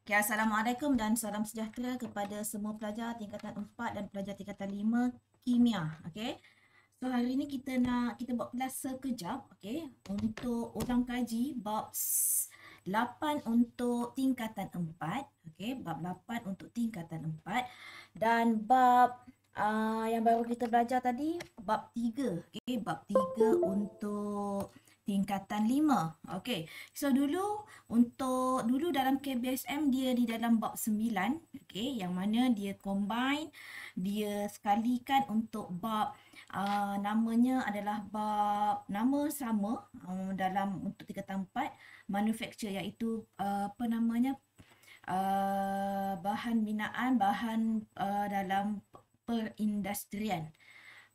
Okay, Assalamualaikum dan salam sejahtera kepada semua pelajar tingkatan 4 dan pelajar tingkatan 5 kimia. Okay. So hari ni kita buat kelas sekejap, okay, untuk ulang kaji bab 8 untuk tingkatan 4, okay, bab 8 untuk tingkatan 4 dan bab yang baru kita belajar tadi bab 3, okay, bab 3 untuk tingkatan 5. Okay. So dulu dalam KBSM dia di dalam bab 9, okay, yang mana dia combine, dia sekalikan untuk bab namanya adalah bab nama sama dalam untuk tingkatan 4 manufacture, iaitu apa namanya, bahan binaan, bahan dalam perindustrian,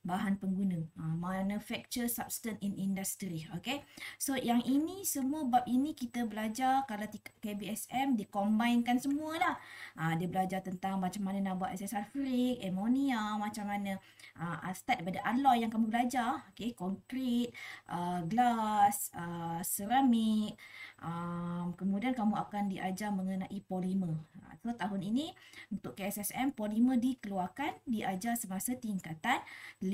bahan pengguna, manufacture substance in industry. Okay, so yang ini semua bab ini kita belajar kalau KBSM dikombainkan semua lah. Dia belajar tentang macam mana nak buat asam sulfurik, amonia, macam mana start daripada alloy yang kamu belajar, okay, konkrit, glass, seramik, kemudian kamu akan diajar mengenai polimer. So tahun ini untuk KSSM polimer dikeluarkan, diajar semasa tingkatan 5.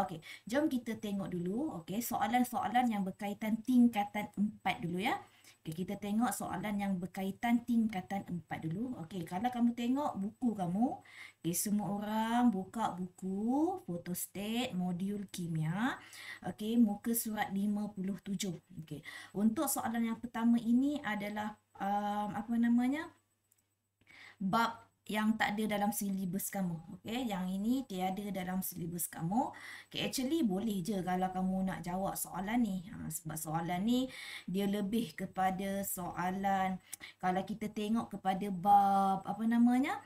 Okey, jom kita tengok dulu, okey, soalan-soalan yang berkaitan tingkatan 4 dulu ya. Okey, kita tengok soalan yang berkaitan tingkatan 4 dulu. Okey, kalau kamu tengok buku kamu, okey, semua orang buka buku fotostat modul kimia. Okey, muka surat 57. Okey. Untuk soalan yang pertama ini adalah apa namanya? Bab yang tak ada dalam silibus kamu. Okay, yang ini tiada dalam silibus kamu. Okay, actually boleh je kalau kamu nak jawab soalan ni. Sebab soalan ni dia lebih kepada soalan kalau kita tengok kepada bab apa namanya,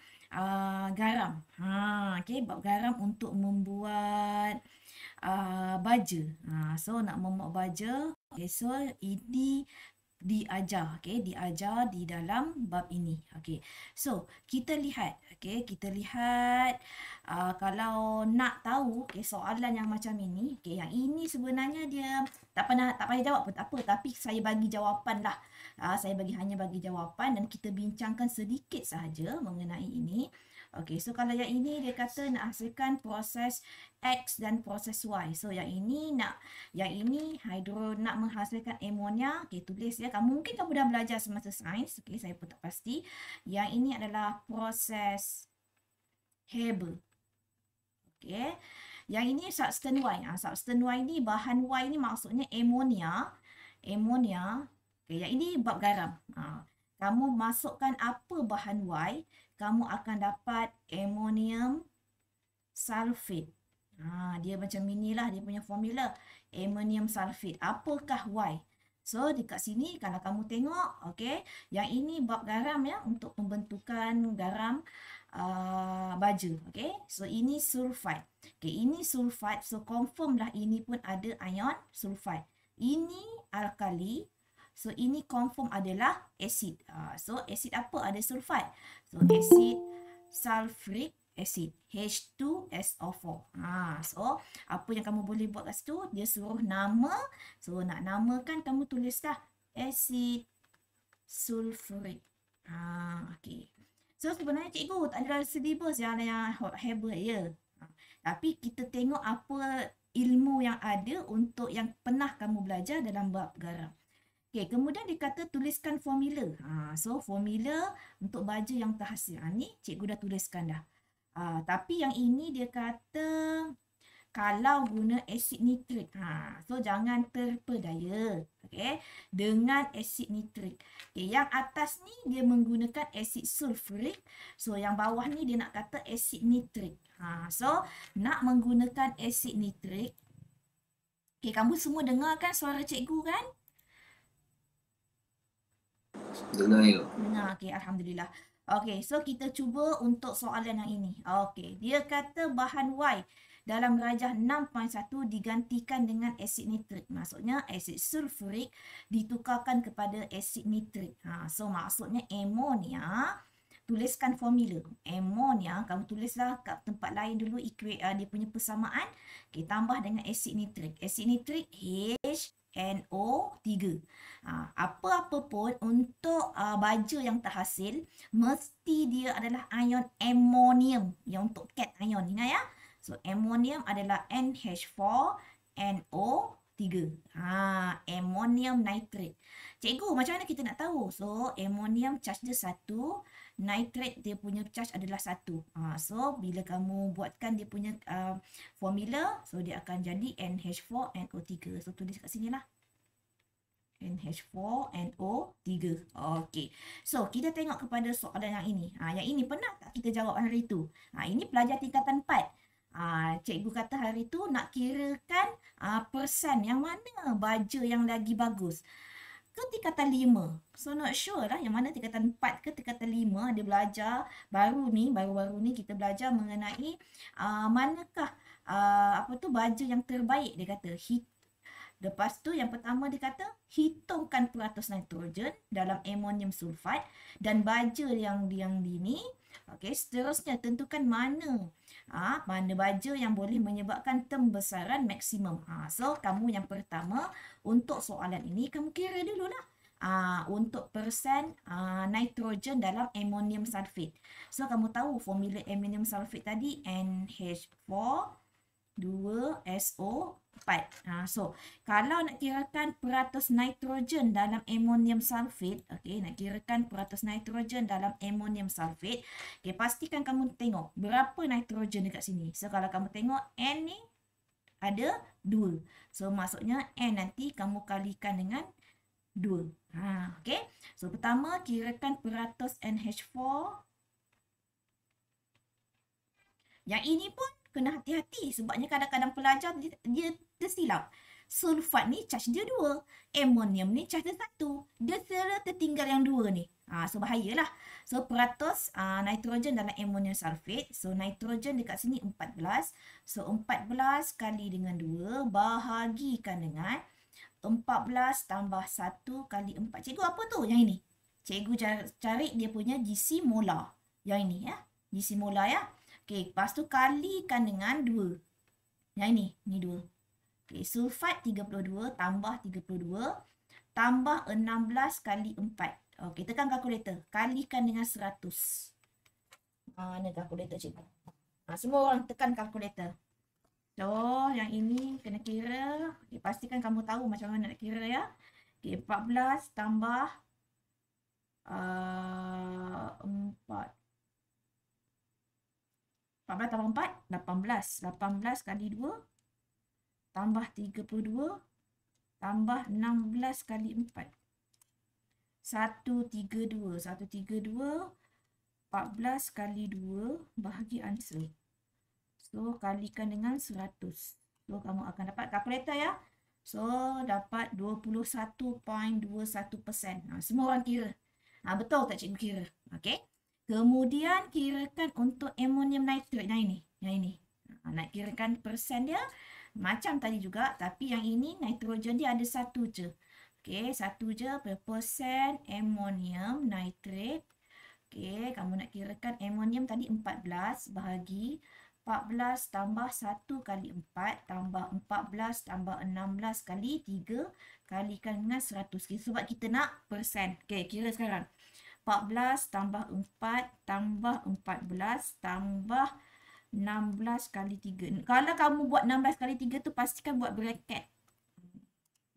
garam. Okay, bab garam untuk membuat baja. So nak membuat baja. Okay, so ini diajar, okay, diajar di dalam bab ini. Okay, so kita lihat, okay, kalau nak tahu, okay, soalan yang macam ini, okay, yang ini sebenarnya dia tak payah jawab pun tak apa, tapi saya bagi jawapan lah. Saya hanya bagi jawapan dan kita bincangkan sedikit sahaja mengenai ini. Okay, so kalau yang ini dia kata nak hasilkan proses X dan proses Y. So yang ini nak menghasilkan amonia. Okay, tulis ya. Mungkin kamu dah belajar semasa sains. Okay, saya pun tak pasti. Yang ini adalah proses Haber. Okay. Yang ini substance Y. Substance Y ni, bahan Y ni maksudnya amonia. Okay, yang ini bab garam. Kamu masukkan apa bahan Y, kamu akan dapat ammonium sulfate. Dia macam inilah dia punya formula. Ammonium sulfate. Apakah Y? So dekat sini kalau kamu tengok, okay, yang ini bab garam ya, untuk pembentukan garam baja. Okay, so ini sulfide. Okay, ini sulfide. So confirm lah ini pun ada ion sulfide. Ini alkali. So ini confirm adalah acid. So acid apa? Ada sulfide. So acid sulfuric acid, H2SO4. So apa yang kamu boleh buat kat situ? Dia suruh nama. So nak namakan kamu tulislah acid sulfuric. Okay. So sebenarnya cikgu tak ada silibus yang Haber ya. Tapi kita tengok apa ilmu yang ada untuk yang pernah kamu belajar dalam bab garam. Okay, kemudian dikata tuliskan formula. So formula untuk baja yang terhasil. Ni cikgu dah tuliskan dah. Tapi yang ini dia kata kalau guna asid nitrik. So jangan terpedaya. Okay, dengan asid nitrik. Okay, yang atas ni dia menggunakan asid sulfurik. So yang bawah ni dia nak kata asid nitrik. So nak menggunakan asid nitrik. Okay, kamu semua dengar kan suara cikgu kan? Dengar ya. Dengar, okey, alhamdulillah. Okey, so kita cuba untuk soalan yang ini. Okey, dia kata bahan Y dalam rajah 6.1 digantikan dengan asid nitrik. Maksudnya asid sulfurik ditukarkan kepada asid nitrik. So maksudnya amonia. Tuliskan formula. Amonia, kamu tulislah kat tempat lain dulu dia punya persamaan. Okey, tambah dengan asid nitrik. Asid nitrik H NO3. Apa-apa pun untuk baja yang terhasil, mesti dia adalah ion amonium yang untuk cation. Ingat ya? So, amonium adalah NH4NO3. Ammonium nitrate. Cikgu, macam mana kita nak tahu? So, amonium charge dia 1, nitrate dia punya charge adalah 1. So, bila kamu buatkan dia punya formula, so dia akan jadi NH4NO3. So, tulis kat sini lah. NH4NO3. Okey. So, kita tengok kepada soalan yang ini. Yang ini pernah tak kita jawab hari itu? Ini pelajar tingkatan 4. Cikgu kata hari itu nak kirakan persen yang mana baja yang lagi bagus. Ke tingkatan 5. So, not sure lah yang mana tingkatan 4 ke tingkatan 5. Dia belajar baru-baru ni kita belajar mengenai manakah baja yang terbaik, dia kata. Lepas tu yang pertama dia kata hitungkan peratus nitrogen dalam amonium sulfat dan baja yang ni. Okey, seterusnya tentukan mana baja yang boleh menyebabkan pembesaran maksimum. So kamu yang pertama untuk soalan ini kamu kira dululah. Untuk persen nitrogen dalam amonium sulfate. So kamu tahu formula amonium sulfate tadi NH4 2SO4. So, kalau nak kirakan peratus nitrogen dalam amonium sulfate, okey, nak kirakan peratus nitrogen dalam amonium sulfate, okey, pastikan kamu tengok berapa nitrogen dekat sini. So, kalau kamu tengok N ni ada 2. So, maksudnya N nanti kamu kalikan dengan 2. Okey. So, pertama kirakan peratus NH4. Yang ini pun kena hati-hati sebabnya kadang-kadang pelajar dia tersilap. Sulfat ni charge dia 2. Amonium ni charge dia 1. Dia tertinggal yang 2 ni. So bahayalah. So peratus nitrogen dalam amonium sulfate. So nitrogen dekat sini 14. So 14 kali dengan 2 bahagikan dengan 14 tambah 1 kali 4. Cikgu apa tu? Yang ini. Cikgu cari dia punya GC molar. Yang ini ya. GC molar ya. Okey, lepas tu kalikan dengan 2. Yang ini 2. Okey, sulfat 32 tambah 32 tambah 16 kali 4. Okey, tekan kalkulator. Kalikan dengan 100. Mana kalkulator cikgu? Semua orang tekan kalkulator. So, yang ini kena kira. Okey, pastikan kamu tahu macam mana nak kira ya. Okey, 14 tambah 4. 14 tambah 4, 18. 18 kali 2 tambah 32 tambah 16 kali 4. 132. 132 14 kali 2 bahagi answer. So, kalikan dengan 100. So, kamu akan dapat kalkulator ya. So, dapat 21.21%. Semua orang kira. Betul tak cikgu kira? Okey. Kemudian kirakan untuk amonium nitrate yang ini. Nak kirakan persen dia macam tadi juga, tapi yang ini nitrogen dia ada 1 je. Okey, 1 je per persen amonium nitrate. Okey, kamu nak kirakan amonium tadi 14 bahagi 14 tambah 1 kali 4 tambah 14 tambah 16 kali 3 kalikan dengan 100. Sebab kita nak persen. Okey, kira sekarang. 14 tambah 4 tambah 14 tambah 16 kali 3. Kalau kamu buat 16 kali 3 tu pastikan buat bracket.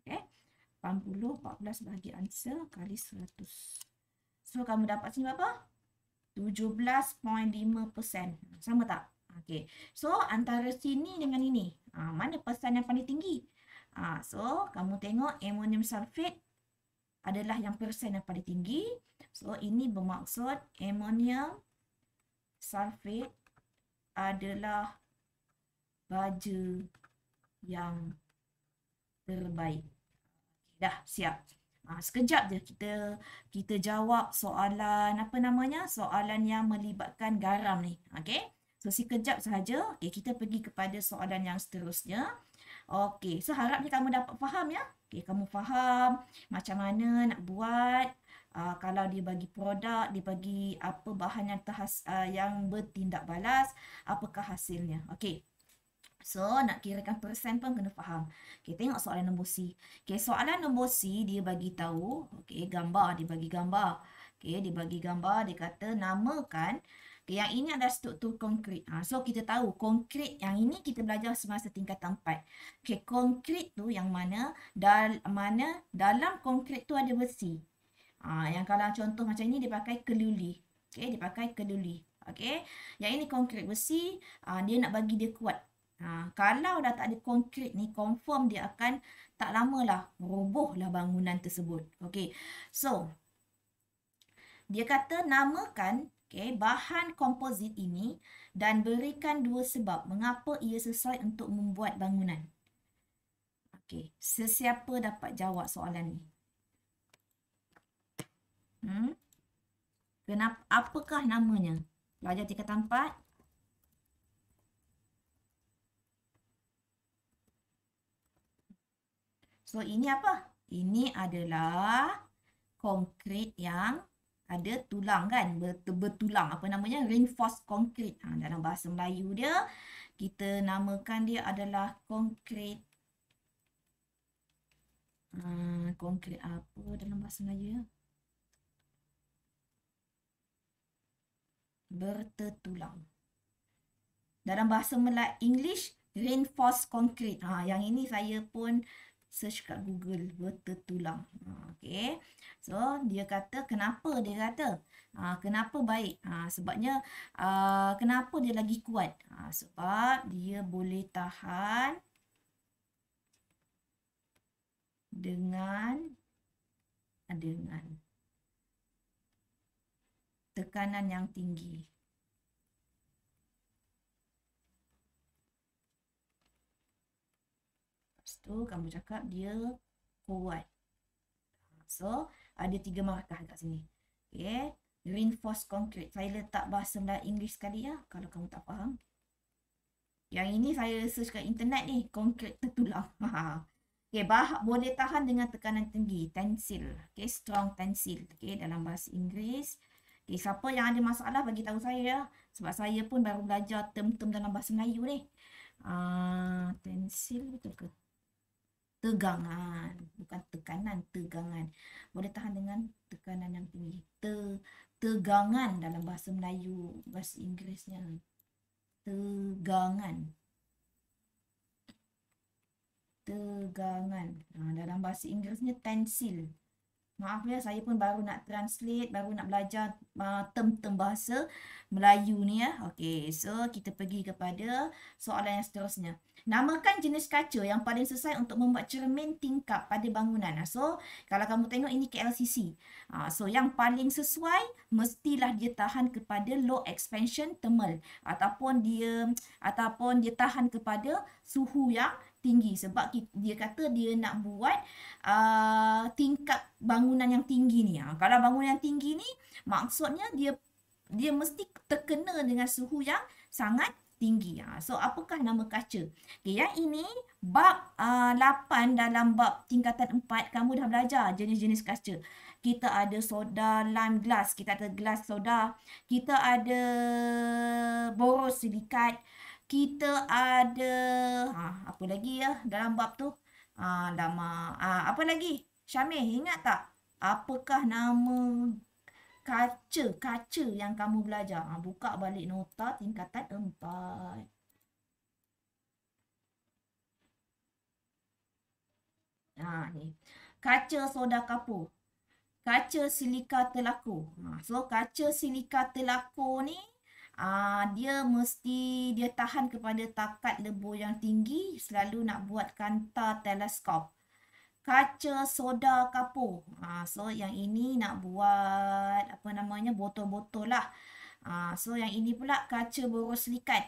Okay. 80, 14 bahagi answer kali 100. So, kamu dapat sini berapa? 17.5%. Sama tak? Okay. So, antara sini dengan ini. Mana persen yang paling tinggi? So, kamu tengok amonium sulfate adalah yang persen yang paling tinggi. So, ini bermaksud amonium sulfate adalah baja yang terbaik. Okay, dah siap. Sekejap je kita jawab soalan soalan yang melibatkan garam ni. Okey. So, sekejap sahaja. Okey, kita pergi kepada soalan yang seterusnya. Okey, so harapnya kamu dapat faham ya. Okey, kamu faham macam mana nak buat. Kalau dia bagi produk, dia bagi apa bahan yang yang bertindak balas, apakah hasilnya. Okey. So, nak kirakan persen pun kena faham. Okay, tengok soalan nombor C. Okay, soalan nombor C dia bagi tahu, okay, gambar, dia bagi gambar. Okay, dia bagi gambar, dia kata namakan, okay, yang ini adalah struktur konkrit. So, kita tahu konkrit yang ini kita belajar semasa tingkatan 4. Okay, konkrit tu yang mana, dalam konkrit tu ada besi. Yang kalau contoh macam ini dia pakai keluli. Okay, dia pakai keluli. Okay, yang ini konkrit besi, dia nak bagi dia kuat. Kalau dah tak ada konkrit ni, confirm dia akan tak lamalah robohlah bangunan tersebut. Okay, so dia kata namakan bahan komposit ini dan berikan 2 sebab mengapa ia sesuai untuk membuat bangunan. Okay, sesiapa dapat jawab soalan ni? Kenapa? Apakah namanya? Pelajar tingkatan 4. So, ini apa? Ini adalah konkrit yang ada tulang kan? Bertulang. Apa namanya? Reinforced concrete. Dalam bahasa Melayu dia, kita namakan dia adalah konkrit. Konkrit apa dalam bahasa Melayu ya? Bertulang. Dalam bahasa Melayu, English, reinforced concrete. Yang ini saya pun search kat Google, bertulang. Okay. So, dia kata, kenapa dia kata? Kenapa baik? Sebabnya, kenapa dia lagi kuat? Sebab dia boleh tahan dengan tekanan yang tinggi. Tu kamu cakap dia kuat. So, ada 3 markah kat sini. Okay. Reinforced concrete. Saya letak bahasa Melayu English sekali ya, kalau kamu tak faham. Yang ini saya search kat internet ni, konkrit tertulang. Okay, boleh tahan dengan tekanan tinggi, tensil. Okay, strong tensil. Okay, dalam bahasa Inggeris. Okay, siapa yang ada masalah bagi tahu saya ya. Sebab saya pun baru belajar term-term dalam bahasa Melayu ni. Tensil betul ke? Tegangan, bukan tekanan, tegangan. Boleh tahan dengan tekanan yang tinggi. Tegangan dalam bahasa Melayu, bahasa Inggerisnya. Tegangan. Dalam bahasa Inggerisnya tensil. Maaf ya, saya pun baru nak translate, baru nak belajar term-term bahasa Melayu ni ya. Okey, so kita pergi kepada soalan yang seterusnya. Namakan jenis kaca yang paling sesuai untuk membuat cermin tingkap pada bangunan. So, kalau kamu tengok ini KLCC. So, yang paling sesuai mestilah dia tahan kepada low expansion thermal ataupun dia tahan kepada suhu yang tinggi, sebab dia kata dia nak buat tingkap bangunan yang tinggi ni. Kalau bangunan yang tinggi ni maksudnya dia mesti terkena dengan suhu yang sangat tinggi. So, apakah nama kaca? Okay, yang ini bab 8 dalam bab tingkatan 4 kamu dah belajar jenis-jenis kaca. Kita ada soda lime glass, kita ada glass soda, kita ada borosilikat, kita ada apa lagi ya dalam bab tu? Apa lagi? Syamil, ingat tak? Apakah nama kaca yang kamu belajar? Buka balik nota tingkatan 4. Ni. Kaca soda kapur. Kaca silika telaku. So, kaca silika telaku ni dia mesti dia tahan kepada takat lebur yang tinggi, selalu nak buat kanta teleskop. Kaca soda kapur. So, yang ini nak buat apa namanya, botol-botol lah. So, yang ini pula kaca borosilikat.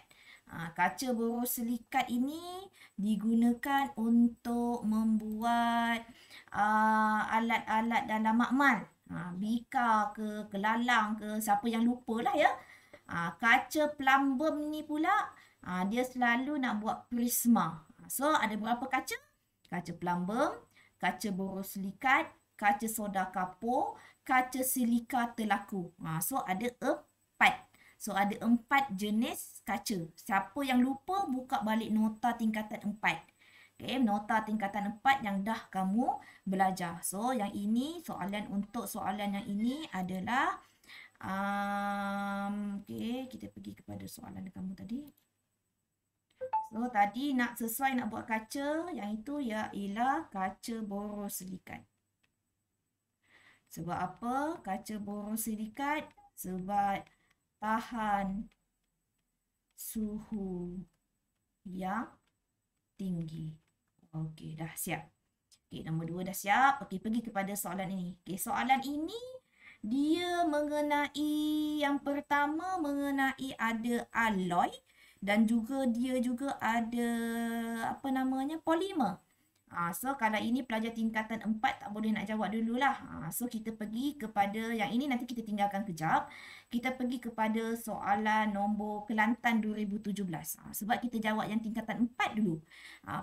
Kaca borosilikat ini digunakan untuk membuat alat-alat dalam makmal. Bika ke, kelalang ke, siapa yang lupa lah ya. Kaca plumbum ni pula, dia selalu nak buat prisma. So, ada berapa kaca? Kaca plumbum, kaca borosilikat, kaca soda kapur, kaca silika telaku. So, ada 4. So, ada 4 jenis kaca. Siapa yang lupa, buka balik nota tingkatan 4. Okay, nota tingkatan 4 yang dah kamu belajar. So, yang ini, untuk soalan yang ini adalah, okay, kita pergi kepada soalan kamu tadi. So, tadi nak buat kaca, yang itu ialah kaca borosilikat. Sebab apa? Kaca borosilikat sebab tahan suhu yang tinggi. Okey, dah siap. Okey, nombor 2 dah siap. Okey, pergi kepada soalan ini. Okey, soalan ini dia mengenai, yang pertama mengenai ada alloy dan juga dia juga ada polimer. So, kalau ini pelajar tingkatan 4 tak boleh nak jawab dululah. So, kita pergi kepada yang ini, nanti kita tinggalkan kejap. Kita pergi kepada soalan nombor Kelantan 2017. Sebab kita jawab yang tingkatan 4 dulu.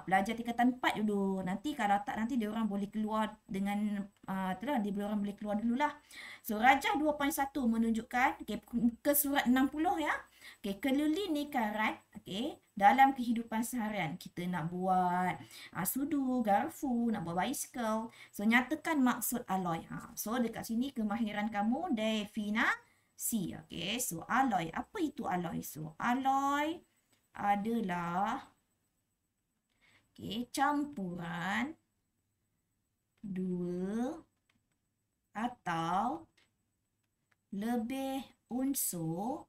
Pelajar tingkatan 4 dulu. Nanti kalau tak, nanti dia orang boleh keluar dengan, dia orang boleh keluar dululah. So, Rajah 2.1 menunjukkan, okay, ke surat 60 ya. Okay, keluli ni karat, okay, dalam kehidupan seharian. Kita nak buat sudu, garfu, nak buat basikal. So, nyatakan maksud alloy. So, dekat sini kemahiran kamu, definasi. Okay, so alloy. Apa itu alloy? So, alloy adalah, okay, campuran dua atau lebih unsur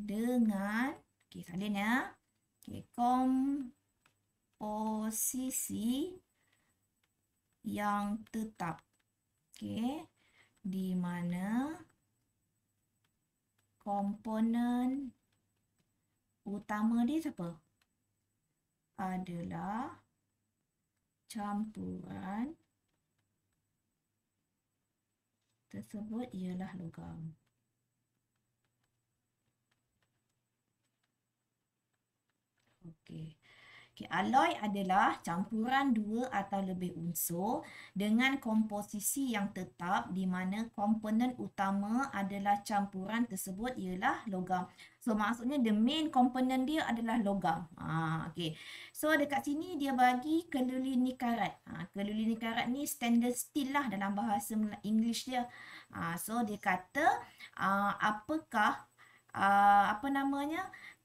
dengan, okay, salin ya, okay, komposisi yang tetap, okay, di mana komponen utama dia siapa? Adalah campuran tersebut ialah logam. Okey. Okay, alloy adalah campuran dua atau lebih unsur dengan komposisi yang tetap di mana komponen utama adalah campuran tersebut ialah logam. So, maksudnya the main komponen dia adalah logam. Okay. So, dekat sini dia bagi keluli ni karat. Keluli ni karat ni stainless steel lah dalam bahasa English dia. So, dia kata apakah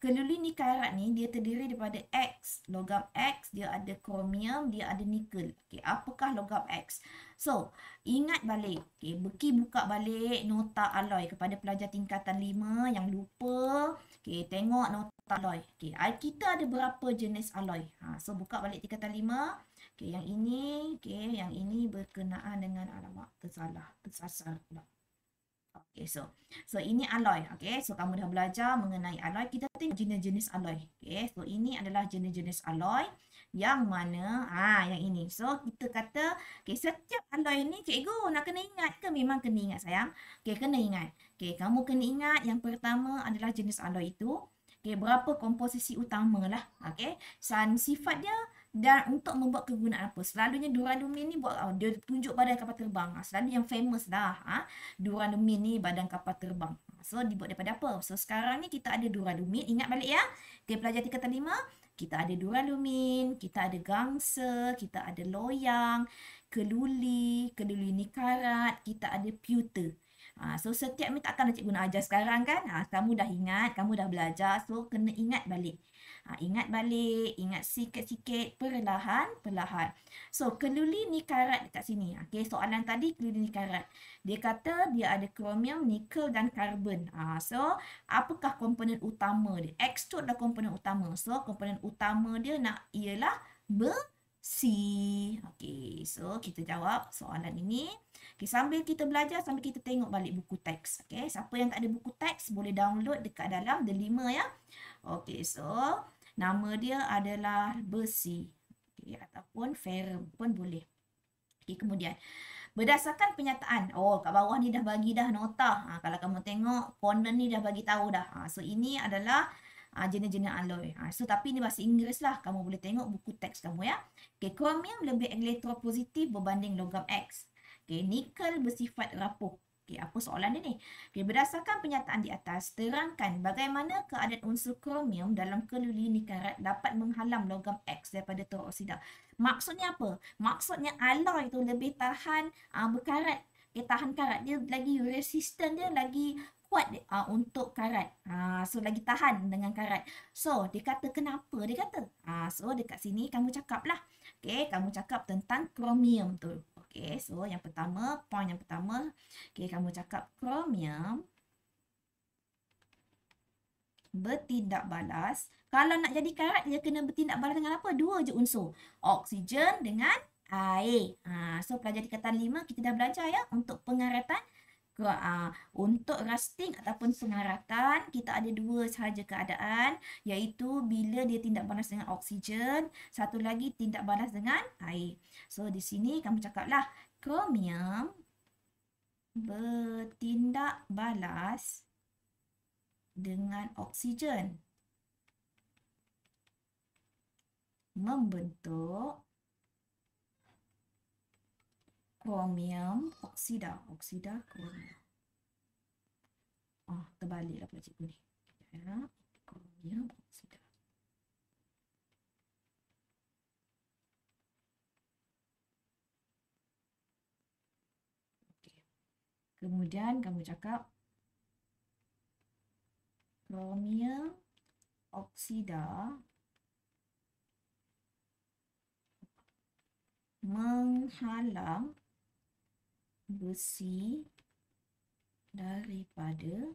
keluli ni karat ni dia terdiri daripada X, logam X, dia ada kromium, dia ada nikel. Okey, apakah logam X? So, ingat balik. Okey, buka balik nota alloy kepada pelajar tingkatan 5 yang lupa. Okey, tengok nota alloy. Okey, kita ada berapa jenis alloy? So buka balik tingkatan 5. Okey, yang ini berkenaan dengan tersasar pula. Okay, so ini alloy. Okay, so kamu dah belajar mengenai alloy. Kita tengok jenis-jenis alloy. Okay, so ini adalah jenis-jenis alloy yang mana, yang ini. So, kita kata, okay, setiap alloy ni, cikgu nak kena ingat ke? Memang kena ingat, sayang. Okay, kena ingat. Okay, kamu kena ingat yang pertama adalah jenis alloy itu. Okay, berapa komposisi utama lah. Okay, sifat dia dan untuk membuat kegunaan apa. Selalunya duralumin ni dia tunjuk badan kapal terbang. Selalu yang famous dah. Duralumin ni badan kapal terbang. So, dibuat daripada apa? So, sekarang ni kita ada duralumin. Ingat balik ya. Okay, pelajar tingkatan 5. Kita ada duralumin, kita ada gangsa, kita ada loyang, keluli ni karat, kita ada pewter. So, setiap ni takkan cikgu nak ajar sekarang kan? Kamu dah ingat, kamu dah belajar. So, kena ingat balik. Ingat balik, ingat sikit-sikit, perlahan. So, keluli ni karat dekat sini. Okay, soalan tadi keluli ni karat. Dia kata dia ada kromium, nikel dan karbon. So, apakah komponen utama dia? X tu adalah komponen utama. So, komponen utama dia ialah besi. Okay, so kita jawab soalan ini. Okay, sambil kita belajar, sambil kita tengok balik buku teks. Okay, siapa yang tak ada buku teks boleh download dekat dalam The 5 ya. Okay, so nama dia adalah besi. Okay, ataupun ferrum pun boleh. Okay, kemudian berdasarkan penyataan. Kat bawah ni dah bagi dah nota. Kalau kamu tengok, corner ni dah bagi tahu dah. So, ini adalah jenis-jenis alloy. So, tapi ni bahasa Inggeris lah. Kamu boleh tengok buku teks kamu ya. Okay, kromium lebih elektropositif berbanding logam X. Okay, nikel bersifat rapuh. Okey, apa soalan dia ni? Okey, berdasarkan pernyataan di atas, terangkan bagaimana keadaan unsur kromium dalam kelulini karat dapat menghalang logam X daripada teroksida. Maksudnya apa? Maksudnya alloy itu lebih tahan berkarat. Tahan karat. Dia lagi resisten, dia lagi kuat untuk karat. So, lagi tahan dengan karat. So, dia kata kenapa? Dia kata. So, dekat sini kamu cakap lah. Okay, kamu cakap tentang kromium tu. Okay, so yang pertama, point yang pertama. Okay, kamu cakap kromium bertindak balas. Kalau nak jadi karat, dia kena bertindak balas dengan apa? Dua je unsur. Oksigen dengan air. So, pelajar tingkatan 5 kita dah belajar ya. Untuk pengaratan, untuk rusting ataupun pengaratan, kita ada dua sahaja keadaan. Iaitu bila dia tindak balas dengan oksigen. Satu lagi tindak balas dengan air. So, di sini kamu cakaplah. Kromium bertindak balas dengan oksigen membentuk kromium oksida. Oksida kromium. Terbaliklah pula cikgu ni. Ya, kromium oksida. Okay. Kemudian kamu cakap kromium oksida menghalang besi daripada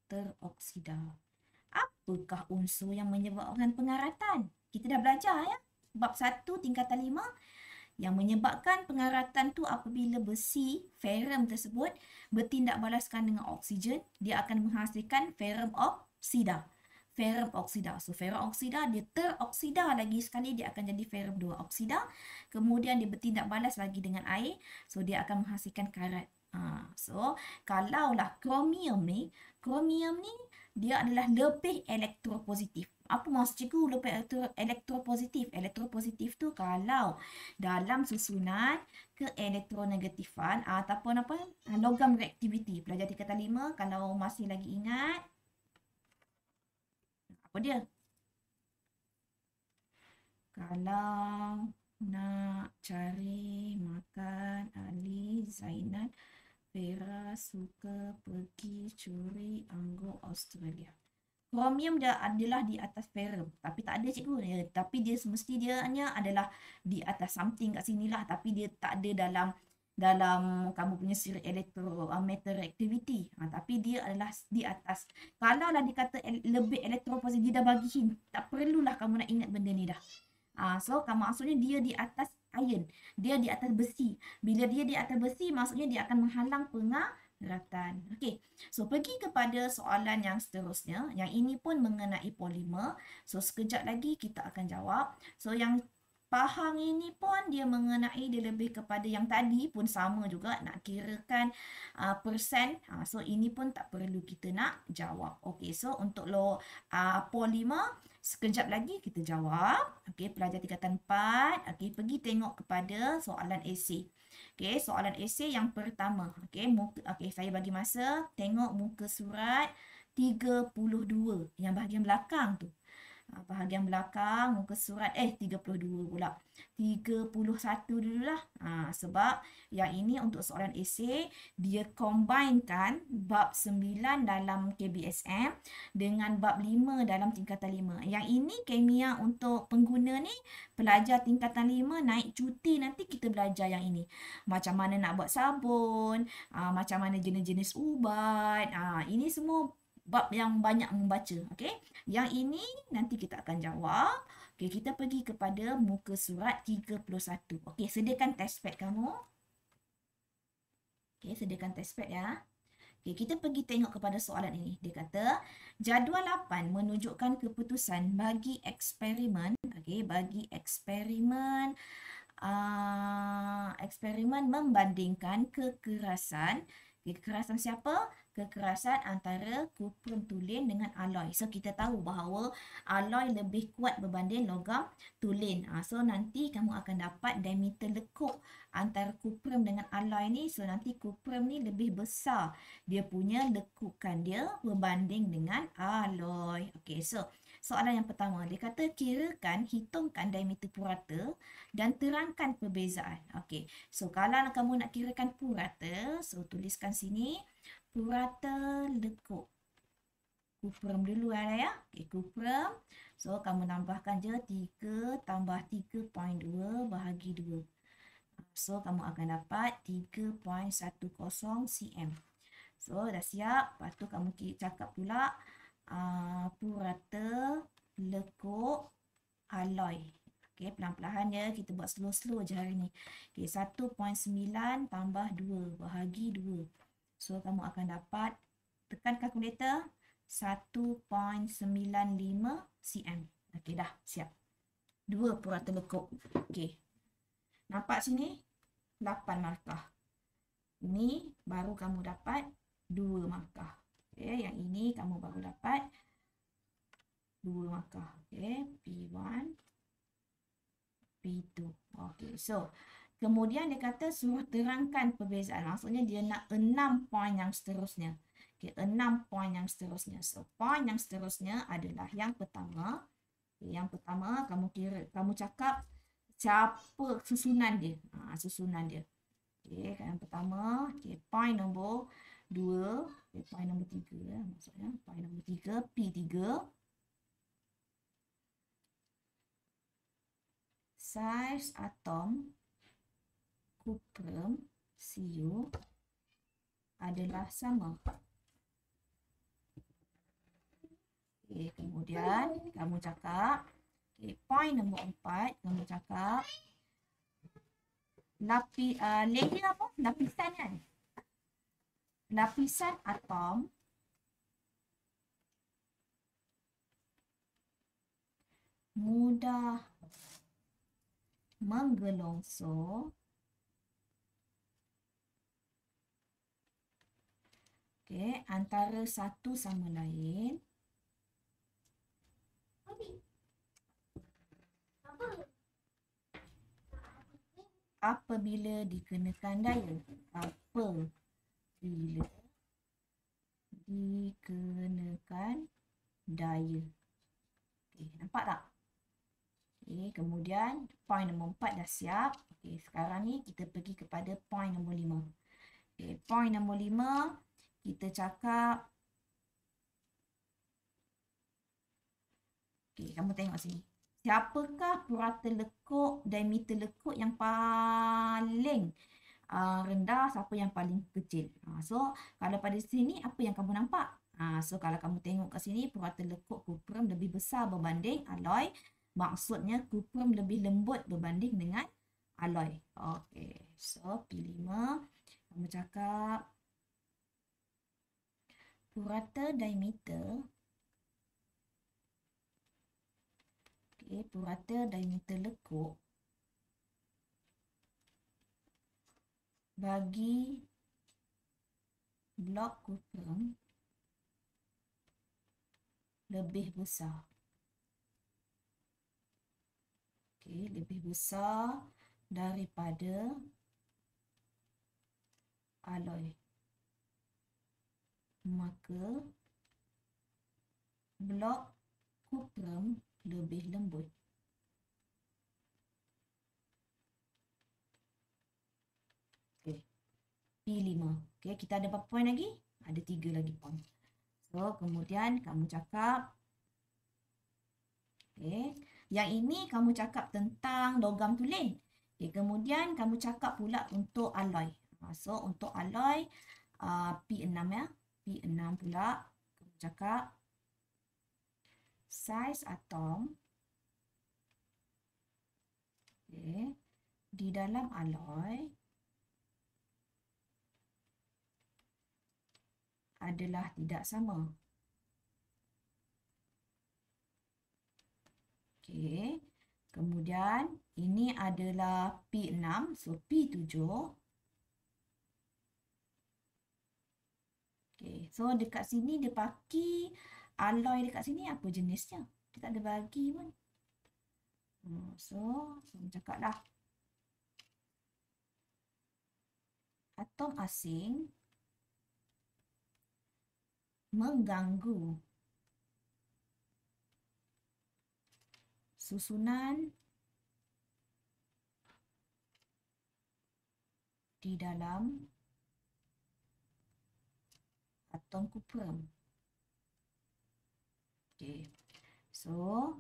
teroksida. Apakah unsur yang menyebabkan pengaratan? Kita dah belajar ya. Bab 1 tingkatan 5. Yang menyebabkan pengaratan tu apabila besi, ferrum tersebut bertindak balaskan dengan oksigen, dia akan menghasilkan ferrum oksida. Ferrum oksida. So, ferrum oksida dia teroksida lagi sekali, dia akan jadi ferrum 2 oksida. Kemudian dia bertindak balas lagi dengan air. So, dia akan menghasilkan karat. So, kalaulah kromium ni dia adalah lebih elektropositif. Apa maksud cikgu lebih elektropositif? Elektropositif tu kalau dalam susunan keelektronegatifan ataupun logam reaktiviti. Pelajar tingkatan 5 kalau masih lagi ingat, apa dia? Kalau nak cari makan Ali, Zainal, Vera suka pergi curi anggur Australia. Kromium dia adalah di atas ferrum. Tapi tak ada cikgu. Tapi dia semesti dia adalah di atas something kat sini lah. Tapi dia tak ada dalam kamu punya siri metal reactivity. Tapi dia adalah di atas. Kalau lah dikata lebih elektropositif, dia dah bagi hint. Tak perlulah kamu nak ingat benda ni dah. So, maksudnya dia di atas iron. Dia di atas besi. Bila dia di atas besi, maksudnya dia akan menghalang pengaratan. Okey. So, pergi kepada soalan yang seterusnya. Yang ini pun mengenai polimer. So, sekejap lagi kita akan jawab. So, yang Pahang ini pun dia mengenai, dia lebih kepada yang tadi pun sama juga, nak kirakan persen. So, ini pun tak perlu kita nak jawab. Okey, so untuk polimer, sekejap lagi kita jawab. Okey, pelajar tingkatan 4. Okey, pergi tengok kepada soalan esei. Okey, soalan esei yang pertama. Okey, saya bagi masa tengok muka surat 32 yang bahagian belakang tu. Bahagian belakang muka surat 32 pula. 31 dululah. Sebab yang ini untuk soalan esei dia combinekan bab 9 dalam KBSM dengan bab 5 dalam tingkatan 5. Yang ini kimia untuk pengguna ni pelajar tingkatan 5 naik cuti nanti kita belajar yang ini. Macam mana nak buat sabun, macam mana jenis-jenis ubat. Ini semua bab yang banyak membaca. Okey. Yang ini nanti kita akan jawab. Okey, kita pergi kepada muka surat 31. Okey, sediakan test pad kamu. Okey, sediakan test pad ya. Okey, kita pergi tengok kepada soalan ini. Dia kata, jadual 8 menunjukkan keputusan bagi eksperimen. Okey, bagi eksperimen eksperimen membandingkan kekerasan. Kekerasan siapa? kekerasan antara kuprum tulen dengan alloy. So kita tahu bahawa alloy lebih kuat berbanding logam tulen. So nanti kamu akan dapat diameter lekuk antara kuprum dengan alloy ni. So nanti kuprum ni lebih besar dia punya lekukan dia berbanding dengan alloy. Okey, so soalan yang pertama, dia kata hitungkan diameter purata dan terangkan perbezaan. Okey, so kalau kamu nak kirakan purata, so tuliskan sini purata lekuk. Kuprum dulu ya. Okey, kuprum. So kamu nambahkan je 3 tambah 3.2 bahagi 2. So kamu akan dapat 3.10 cm. So dah siap. Lepas tu kamu cakap pula purata lekuk alloy. Okey, pelan-pelan ya. Kita buat slow-slow je hari ni. Okey, 1.9 tambah 2 bahagi 2. So kamu akan dapat, tekan kalkulator, 1.95 cm. Okey, dah siap. 2 purata lekuk. Okey. Nampak sini? 8 markah. Ini baru kamu dapat 2 markah. Okey, yang ini kamu baru dapat 2 markah. Okey, P1, P2. Okey, so kemudian dia kata suruh terangkan perbezaan. Maksudnya dia nak 6 poin yang seterusnya. Okey, 6 poin yang seterusnya. So, poin yang seterusnya adalah yang pertama. Okay, yang pertama kamu cakap siapa susunan dia. Susunan dia. Okey, yang pertama, okey, poin nombor 2, okay, poin nombor 3 maksudnya, poin nombor 3, P3. Saiz atom kuprum Cu adalah sama. Okay, kemudian kamu cakap, okay, poin nombor 4, kamu cakap layer apa? Lapisan kan? Lapisan atom mudah menggelongsor antara satu sama lain apabila dikenakan daya. Apabila dikenakan daya. Okey, nampak tak? Okey, kemudian poin nombor 4 dah siap. Okey, sekarang ni kita pergi kepada poin nombor 5. Okey, poin nombor 5 kita cakap. Okey, kamu tengok sini. Siapakah purata lekuk, diameter lekuk yang paling rendah, siapa yang paling kecil? So, kalau pada sini, apa yang kamu nampak? So, kalau kamu tengok kat sini, purata lekuk kuprum lebih besar berbanding alloy. Maksudnya, kuprum lebih lembut berbanding dengan alloy. Okey, so P5, kamu cakap purata diameter. Purata diameter lekuk bagi blok kuprum lebih besar. Okey, lebih besar daripada alloy. Maka blok kuprum lebih lembut. Okey. P5. Okey, kita ada berapa poin lagi? Ada 3 lagi poin. So, kemudian kamu cakap. Okey. Yang ini kamu cakap tentang logam tulen. Okey, kemudian kamu cakap pula untuk alloy. So, untuk alloy P6 ya. P6 pula kamu cakap saiz atom di dalam alloy adalah tidak sama. Okey. Kemudian ini adalah P6, so P7. Okay. So dekat sini dia pakai alloy dekat sini apa jenisnya? Dia tak ada bagi pun. So saya cakap lah. Atom asing mengganggu susunan di dalam atom kuprum. Okay. So,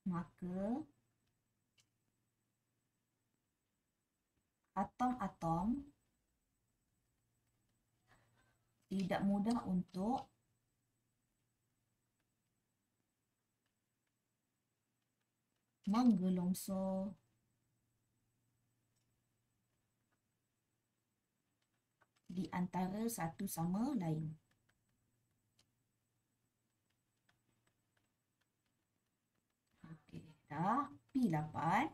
maka atom-atom tidak mudah untuk menggelongsor di antara satu sama lain. Okey, dah P8.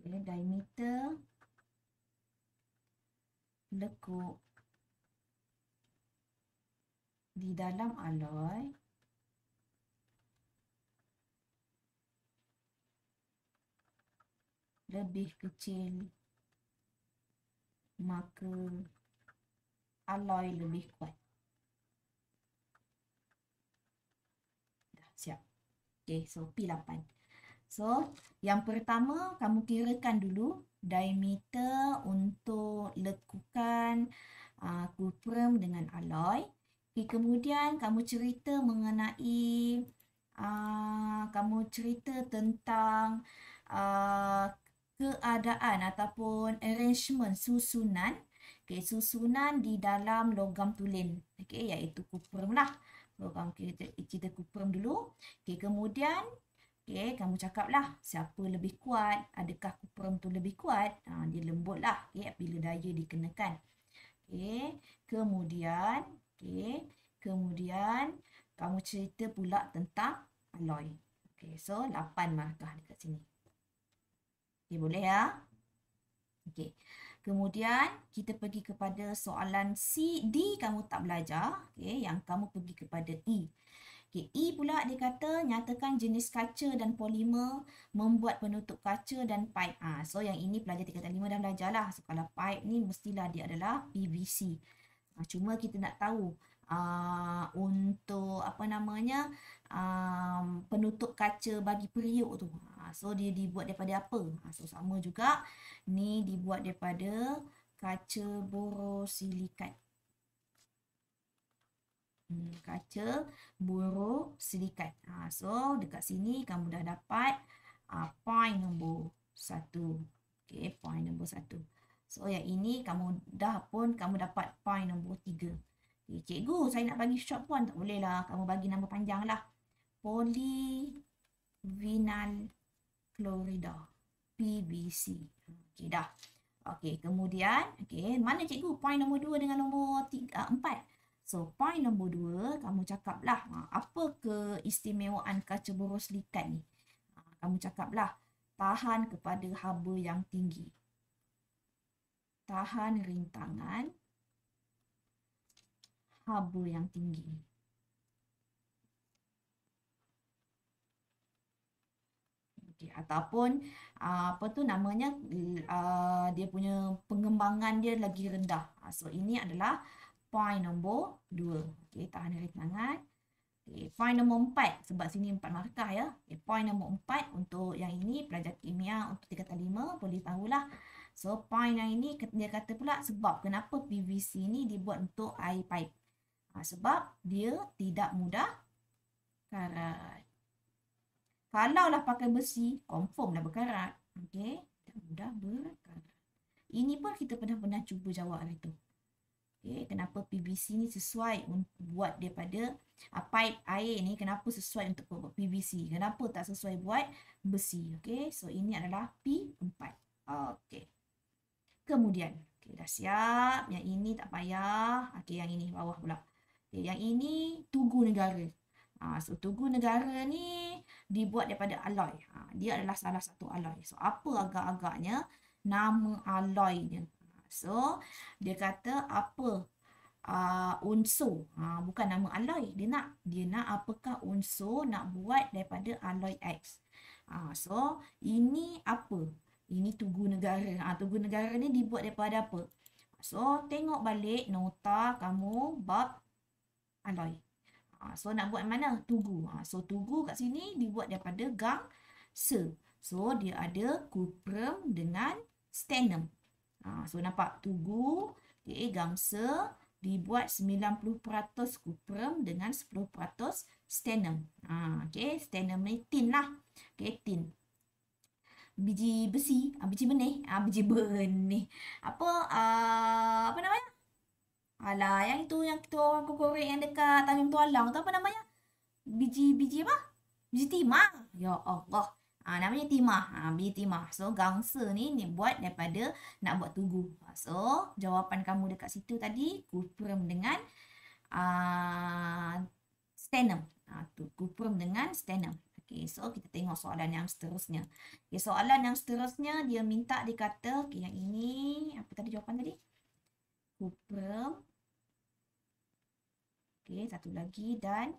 Okey, diameter lekuk di dalam alloy lebih kecil, maka alloy lebih kuat. Dah siap. Okey, so P8. So, yang pertama kamu kirakan dulu diameter untuk lekukan kuprum dengan alloy. Okay, kemudian kamu cerita mengenai kamu cerita tentang keadaan ataupun arrangement susunan. Okay, susunan di dalam logam tulen. Okay, iaitu kuprum lah. So, kamu cerita kuprum dulu. Okay, kemudian okay, kamu cakaplah siapa lebih kuat, adakah kuprum tu lebih kuat, dia lembut lah okay, bila daya dikenakan. Okay. Kemudian kamu cerita pula tentang alloy. Okay, so 8 markah dekat sini. Okay, boleh ya? Okay. Kemudian kita pergi kepada soalan C, D kamu tak belajar. Okay, yang kamu pergi kepada E. Okay, E pula dia kata nyatakan jenis kaca dan polimer membuat penutup kaca dan pipe. So yang ini pelajar tingkatan 5 dah belajar lah. So kalau pipe ni mestilah dia adalah PVC. Cuma kita nak tahu untuk apa namanya penutup kaca bagi periuk tu. So dia dibuat daripada apa? So sama juga ni dibuat daripada kaca borosilikat. Kaca borosilikat. So dekat sini kamu dah dapat point nombor 1. Okay, point nombor 1. So yang ini kamu dapat point nombor 3. Okay, cikgu saya nak bagi short point, tak boleh lah. Kamu bagi nama panjang lah. Polyvinyl chloride, PVC. Okay dah. Okay, kemudian mana cikgu point nombor 2 dengan nombor 4? So, point nombor 2, kamu cakaplah apa keistimewaan kaca borosilikat ni. Kamu cakaplah tahan kepada haba yang tinggi. Tahan rintangan haba yang tinggi. Okay, ataupun apa tu namanya dia punya pengembangan dia lagi rendah. So, ini adalah point nombor 2. Okay, tahan rintangan. Okay, point nombor 4. Sebab sini 4 markah ya. Okay, point nombor 4 untuk yang ini pelajar kimia untuk tingkatan 5 boleh tahulah. So, point yang ini dia kata pula sebab kenapa PVC ni dibuat untuk air pipe. Sebab dia tidak mudah karat. Kalaulah pakai besi, confirm dah berkarat. Okay, tidak mudah berkarat. Ini pun kita pernah cuba jawab hari tu. Okay, kenapa PVC ni sesuai buat daripada pipe air ni, kenapa sesuai untuk buat PVC, kenapa tak sesuai buat besi. Okay, so ini adalah P4. Okay, kemudian okay, dah siap. Yang ini tak payah. Okay, yang ini bawah pula. Okay, yang ini Tugu Negara. So Tugu Negara ni dibuat daripada alloy. Dia adalah salah satu alloy. So apa agak-agaknya nama alloynya? So dia kata apa unsur. Bukan nama alloy. Dia nak apakah unsur nak buat daripada alloy X. So ini apa? Ini Tugu Negara. Tugu Negara ni dibuat daripada apa? So tengok balik nota kamu bab alloy. So nak buat mana? Tugu. So Tugu kat sini dibuat daripada gangsa. So dia ada cuprum dengan stannum. So nampak Tugu, gangsa dibuat 90% cuprum dengan 10% stannum. Okay, stannum ni tin lah. Okay, tin. Biji besi, biji benih, biji benih. Apa namanya? Alah, yang itu yang kita orang korek yang dekat Tanjung Tualang tu apa namanya? Biji apa? Biji timah. Ya Allah. Namanya timah. Biji timah. So gangsa ni buat daripada nak buat tugu. So jawapan kamu dekat situ tadi cuprum dengan stannum. Cuprum dengan stannum. Okay, so kita tengok soalan yang seterusnya. Okay, soalan yang seterusnya dia minta dikata, okay, yang ini apa tadi jawapan tadi? Cuprum. Okay, satu lagi dan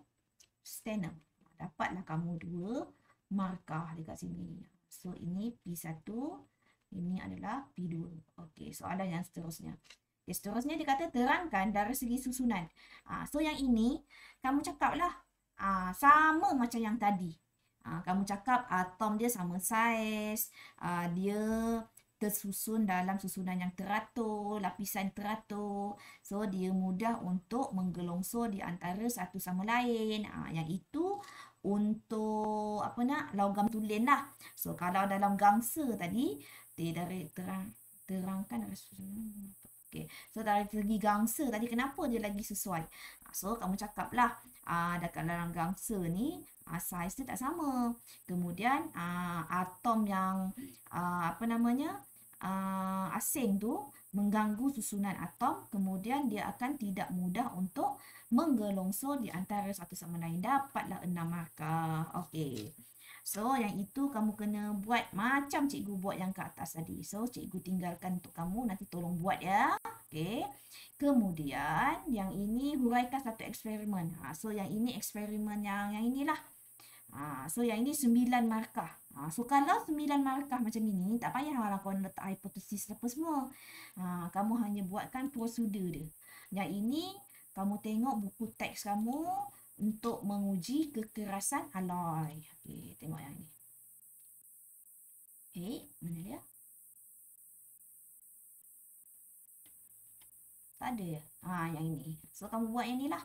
stannum. Dapatlah kamu 2 markah dekat sini. So ini P1, ini adalah P2. Okay, soalan yang seterusnya. Okay, seterusnya dia kata terangkan dari segi susunan. So yang ini kamu cakaplah sama macam yang tadi. Kamu cakap atom dia sama saiz, dia tersusun dalam susunan yang teratur, lapisan teratur. So dia mudah untuk menggelongsor di antara satu sama lain. Yang itu untuk logam tulen lah. So kalau dalam gangsa tadi dia terangkan susunan. Okay. So dari segi gangsa tadi kenapa dia lagi sesuai? So kamu cakaplah dalam gangsa ni saiz dia tak sama. Kemudian atom yang asing tu mengganggu susunan atom, kemudian dia akan tidak mudah untuk menggelongsor di antara satu sama lain. Dapatlah 6 markah. Okey. So yang itu kamu kena buat macam cikgu buat yang ke atas tadi. So cikgu tinggalkan untuk kamu, nanti tolong buat ya. Okey. Kemudian yang ini huraikan satu eksperimen. So yang ini eksperimen yang inilah. So yang ini 9 markah. So kalau 9 markah macam ini, tak payah lah kau letak hipotesis apa semua. Kamu hanya buatkan prosedur dia. Yang ini kamu tengok buku teks kamu untuk menguji kekerasan alloy. Okey, tengok yang ini. Okey, mana dia? Tak ada ya? Yang ini. So kamu buat yang inilah.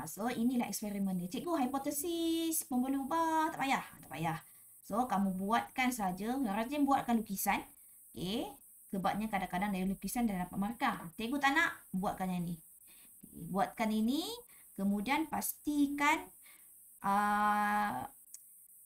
So inilah eksperimen dia. Cikgu hipotesis pun boleh ubah, tak payah. So kamu buatkan saja, rajin buatkan lukisan. Okey, sebabnya kadang-kadang dari lukisan dah dapat markah. Cikgu tak nak, buatkan yang ni. Buatkan ini, kemudian pastikan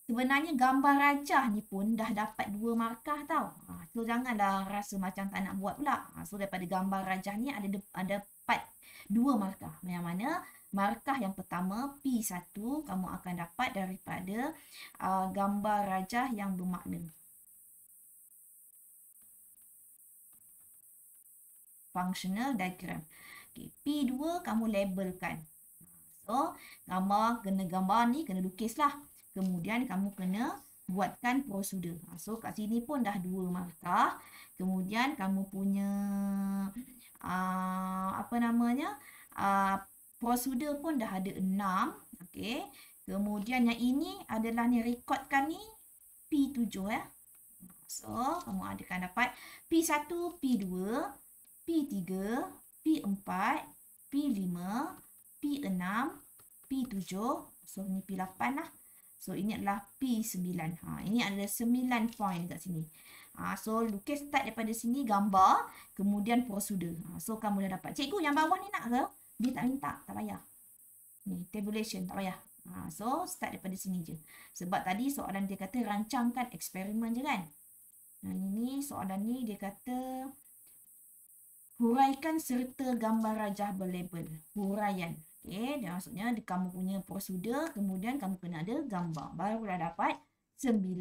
sebenarnya gambar rajah ni pun dah dapat 2 markah tau. So janganlah rasa macam tak nak buat pula. So daripada gambar rajah ni ada dapat 2 markah. Yang mana markah yang pertama P1 kamu akan dapat daripada gambar rajah yang bermakna. Functional diagram. Okay, P2 kamu labelkan. So gambar ni kena lukislah. Kemudian kamu kena buatkan prosedur. So kat sini pun dah 2 markah. Kemudian kamu punya prosedur pun dah ada 6. Okey. Kemudian yang ini adalah ni rekodkan ni P7 ya. So kamu akan dapat P1, P2, P3, P4, P5, P6, P7. So ni P8 lah. So ini adalah P9. Ini adalah 9 point kat sini. So lukis start daripada sini gambar, kemudian prosedur. So kamu dah dapat. Cikgu yang bawah ni nak ke? Dia tak minta, tak payah. Ni tabulation, tak payah. So start daripada sini je. Sebab tadi soalan dia kata rancangkan eksperimen je kan. Ini soalan ni dia kata huraikan serta gambar rajah berlabel. Huraian. Okey, dan maksudnya kamu punya prosedur, kemudian kamu kena ada gambar. Barulah dapat 9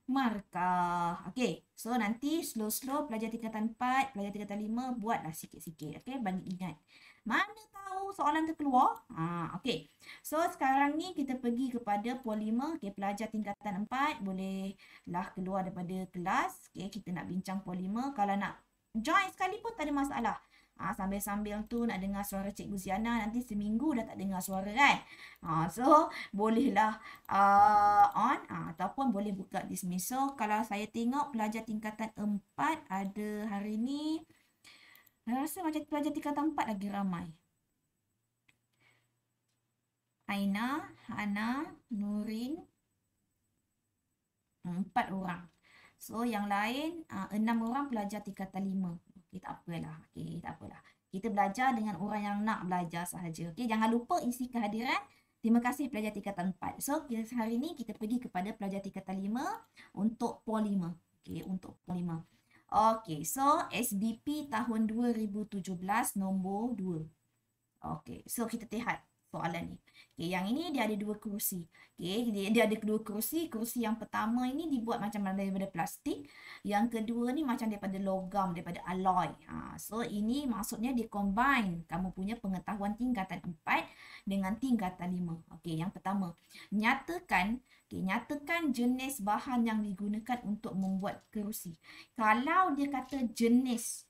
markah. Okey, so nanti slow-slow pelajar tingkatan 4, pelajar tingkatan 5 buatlah sikit-sikit. Okey, bagi ingat. Mana tahu soalan terkeluar? Okey. So sekarang ni kita pergi kepada polimer. Okey, pelajar tingkatan 4 bolehlah keluar daripada kelas. Okey, kita nak bincang polimer. Kalau nak join sekali pun tak ada masalah. Sambil-sambil tu nak dengar suara Cikgu Ziana, nanti seminggu dah tak dengar suara kan. So bolehlah on ataupun boleh buka dismissal. Kalau saya tengok pelajar tingkatan 4 ada hari ni, saya rasa macam pelajar tingkatan 4 lagi ramai. Aina, Hana, Nurin, 4 orang. So yang lain 6 orang pelajar tingkatan 5. Okey, tak apalah. Okey, tak apalah. Kita belajar dengan orang yang nak belajar sahaja. Okey, jangan lupa isi kehadiran. Terima kasih pelajar tingkatan 4. So hari ni kita pergi kepada pelajar tingkatan 5 untuk polimer. Okey, untuk polimer. Okey, so SBP tahun 2017 nombor 2. Okey, so kita lihat soalan ni. Okey, yang ini dia ada 2 kerusi. Okey, dia ada 2 kerusi. Kerusi yang pertama ini dibuat macam daripada plastik. Yang kedua ni macam daripada logam, daripada alloy. So ini maksudnya dia combine kamu punya pengetahuan tingkatan 4 dengan tingkatan 5. Okey, yang pertama, nyatakan jenis bahan yang digunakan untuk membuat kerusi. Kalau dia kata jenis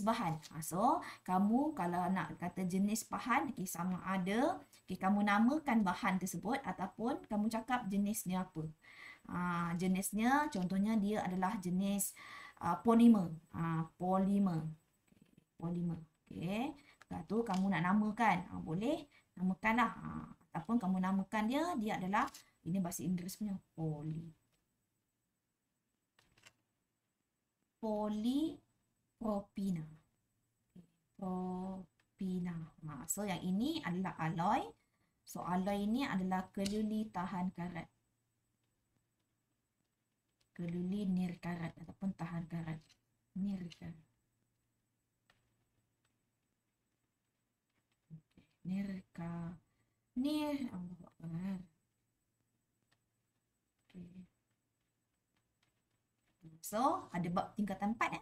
bahan. So, kamu kalau nak kata jenis bahan, okay, sama ada, okay, kamu namakan bahan tersebut ataupun kamu cakap jenisnya apa. Jenisnya, contohnya dia adalah jenis polimer. Polimer. Okay. Lepas tu kamu nak namakan. Boleh namakanlah. Ataupun kamu namakan dia adalah, ini bahasa Inggeris punya, polypropina. Propina. So yang ini adalah alloy. So alloy ini adalah keluli tahan karat. Keluli nirkarat ataupun tahan karat. Nirkarat. Allah Akbar. So ada bab tingkatan 4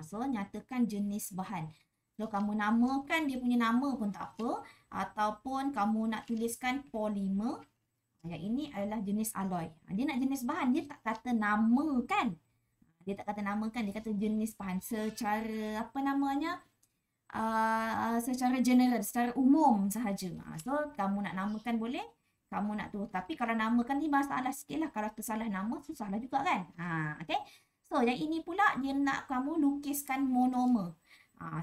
So nyatakan jenis bahan. So kamu namakan dia punya nama pun tak apa, ataupun kamu nak tuliskan polimer. Yang ini adalah jenis alloy. Dia nak jenis bahan, dia tak kata namakan. Dia tak kata namakan, dia kata jenis bahan secara apa namanya? Secara general, secara umum sahaja. So kamu nak namakan boleh, kamu nak tu. Tapi kalau namakan ni masalah sikit lah. Kalau tersalah nama susah lah juga kan. Okay. So yang ini pula dia nak kamu lukiskan monomer.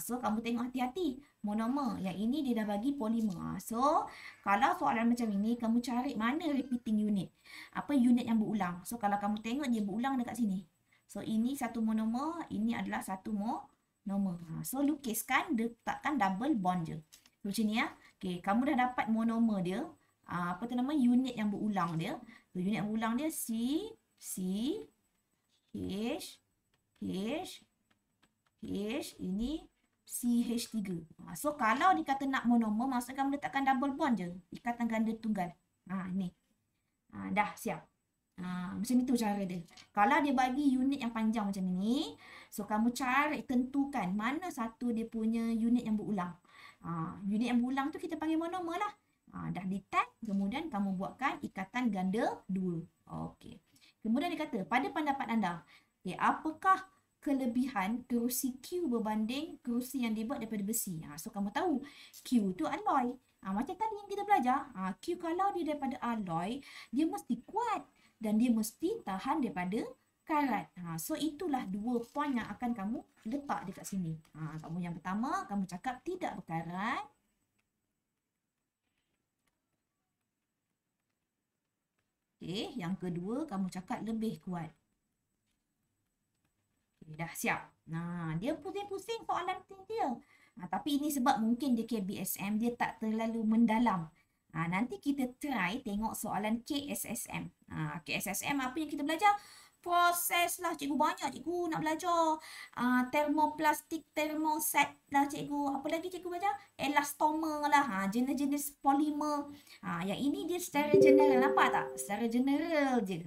So kamu tengok hati-hati monomer. Yang ini dia dah bagi polimer. So kalau soalan macam ini, kamu cari mana repeating unit. Apa unit yang berulang. So kalau kamu tengok dia berulang dekat sini. So ini satu monomer, ini adalah satu monomer. So lukiskan, letakkan double bond je. So macam ni Okay, kamu dah dapat monomer dia. Apa tu nama, unit yang berulang dia. So unit yang berulang dia H, ini CH3. So kalau dikata nak monomer, maksudnya kamu letakkan double bond je. Ikatan ganda tunggal. Ni. Dah siap. Macam itu cara dia. Kalau dia bagi unit yang panjang macam ni, so kamu cari, tentukan mana satu dia punya unit yang berulang. Unit yang berulang tu kita panggil monomer lah. Dah di tag, kemudian kamu buatkan ikatan ganda 2. Okey. Kemudian dia kata, pada pendapat anda, apakah kelebihan kerusi Q berbanding kerusi yang dibuat daripada besi? So kamu tahu, Q tu alloy. Macam tadi yang kita belajar, Q kalau dia daripada alloy, dia mesti kuat dan dia mesti tahan daripada karat. So itulah 2 poin yang akan kamu letak dekat sini. Kamu yang pertama, kamu cakap tidak berkarat. Okay, yang kedua, kamu cakap lebih kuat. Okay, dah siap. Dia pusing-pusing soalan dia. Tapi ini sebab mungkin dia KBSM, dia tak terlalu mendalam. Nanti kita try tengok soalan KSSM. KSSM apa yang kita belajar? proses lah cikgu, banyak cikgu nak belajar. Termoplastik, termoset lah cikgu. Apa lagi cikgu belajar? Elastomer lah. Jenis-jenis polimer. Yang ini dia secara general, nampak tak? Secara general je.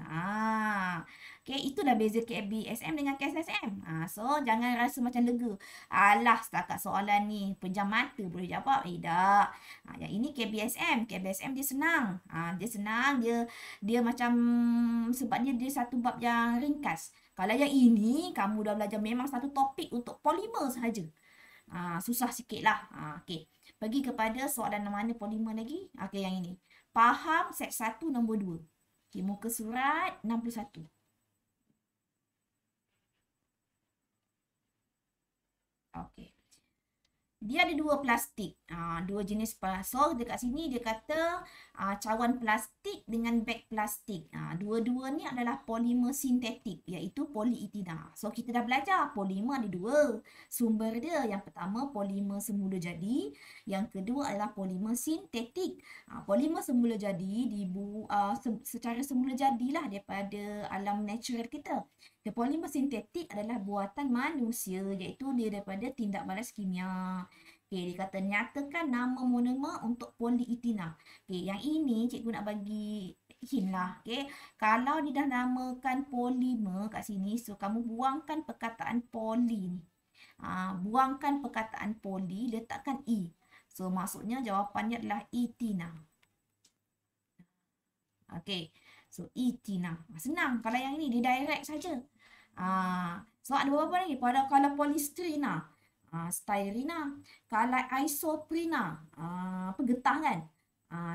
Okay, itulah beza KBSM dengan KSSM. So, jangan rasa macam lega. Alah, setakat soalan ni pejam mata boleh jawab. Tak. Yang ini KBSM. KBSM dia senang. Dia senang, dia macam sebab dia satu bab yang ringkas. Kalau yang ini kamu dah belajar memang satu topik untuk polimer sahaja. Susah sikit lah. Okay. Pergi kepada soalan mana polimer lagi. Okay, yang ini. Faham set 1 nombor 2. Okay, muka surat 61. Okay. Dia ada dua plastik. Dua jenis plastik. So, dekat sini dia kata cawan plastik dengan beg plastik. Dua-dua ni adalah polimer sintetik, iaitu polietina. So, kita dah belajar polimer ada dua sumber dia. Yang pertama, polimer semula jadi. Yang kedua adalah polimer sintetik. Polimer semula jadi secara semula jadilah daripada alam natural kita. Polimer sintetik adalah buatan manusia, iaitu dia daripada tindak balas kimia. Okay, dia kata nyatakan nama monomer untuk polietina. Okay, yang ini cikgu nak bagi hint lah. Okay, kalau dia dah namakan polimer kat sini, so kamu buangkan perkataan poli ni. Buangkan perkataan poli, letakkan E. So, maksudnya jawapannya adalah etina. Okay, so etina. Senang. Kalau yang ini, dia direct saja. So, ada beberapa lagi. Kalau polistrina, styrina. Kalau isoprina, getah kan?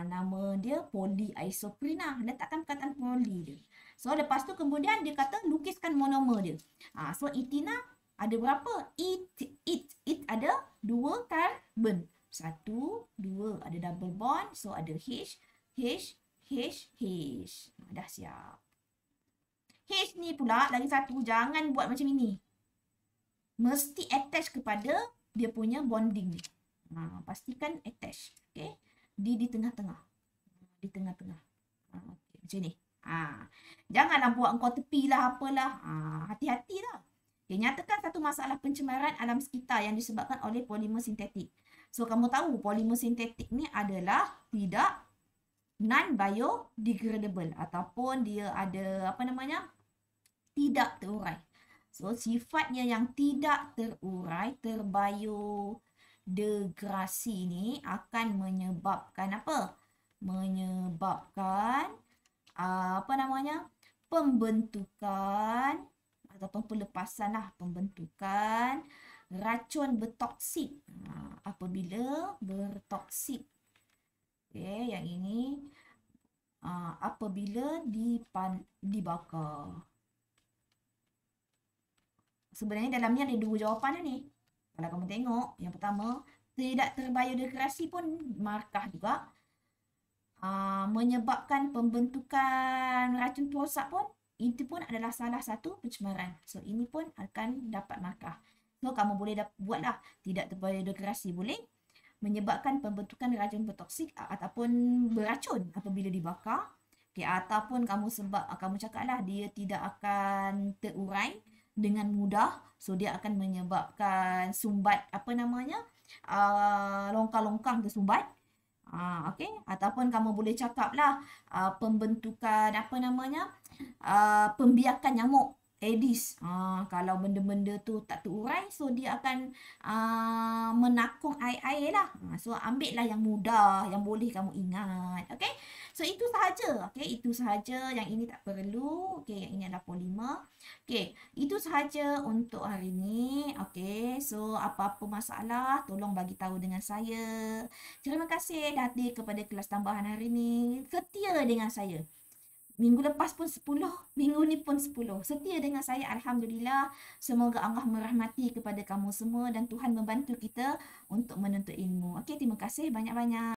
Nama dia polyisoprina. Letakkan perkataan poli dia. So, lepas tu kemudian dia kata lukiskan monomer dia. So, etina ada berapa? It ada 2 karbon. 1, 2, ada double bond. So, ada H. Dah siap. H ni pula lagi satu, jangan buat macam ini. Mesti attach kepada dia punya bonding ni. Pastikan attach. Okay. Di tengah-tengah. Di tengah-tengah. Okay, macam ni. Janganlah buat kau tepi lah apalah. Hati-hatilah. Okay, nyatakan satu masalah pencemaran alam sekitar yang disebabkan oleh polimer sintetik. So, kamu tahu polimer sintetik ni adalah tidak non-biodegradable ataupun dia ada tidak terurai. So, sifatnya yang tidak terurai, terbiodegradasi ni akan menyebabkan apa? Menyebabkan pembentukan ataupun pembentukan racun bertoksik. Apabila bertoksik. Okay, yang ini apabila dibakar. Sebenarnya dalamnya ada 2 jawapan ni. Kalau kamu tengok, yang pertama, tidak terbiodegradasi pun markah juga. Menyebabkan pembentukan racun perosak pun, itu pun adalah salah satu pencemaran. So, ini pun akan dapat markah. So, kamu boleh buatlah tidak terbiodegradasi boleh. Menyebabkan pembentukan racun bertoksik ataupun beracun apabila dibakar. Okay, ataupun kamu cakaplah dia tidak akan terurai dengan mudah. So, dia akan menyebabkan sumbat longkang-longkang tersumbat. Okay. Ataupun kamu boleh cakaplah pembentukan pembiakan nyamuk. Aedes. Kalau benda-benda tu tak terurai, so dia akan menakung air-air lah. So, ambil lah yang mudah, yang boleh kamu ingat. Okay. So, itu sahaja. Okay. Itu sahaja. Yang ini tak perlu. Okay. Yang ini adalah polimer. Okay. Itu sahaja untuk hari ini. Okay. So, apa-apa masalah, tolong bagi tahu dengan saya. Terima kasih dah hadir kepada kelas tambahan hari ini. Setia dengan saya. Minggu lepas pun 10, minggu ni pun 10. Setia dengan saya, Alhamdulillah. Semoga Allah merahmati kepada kamu semua dan Tuhan membantu kita untuk menuntut ilmu. Okey, terima kasih banyak-banyak.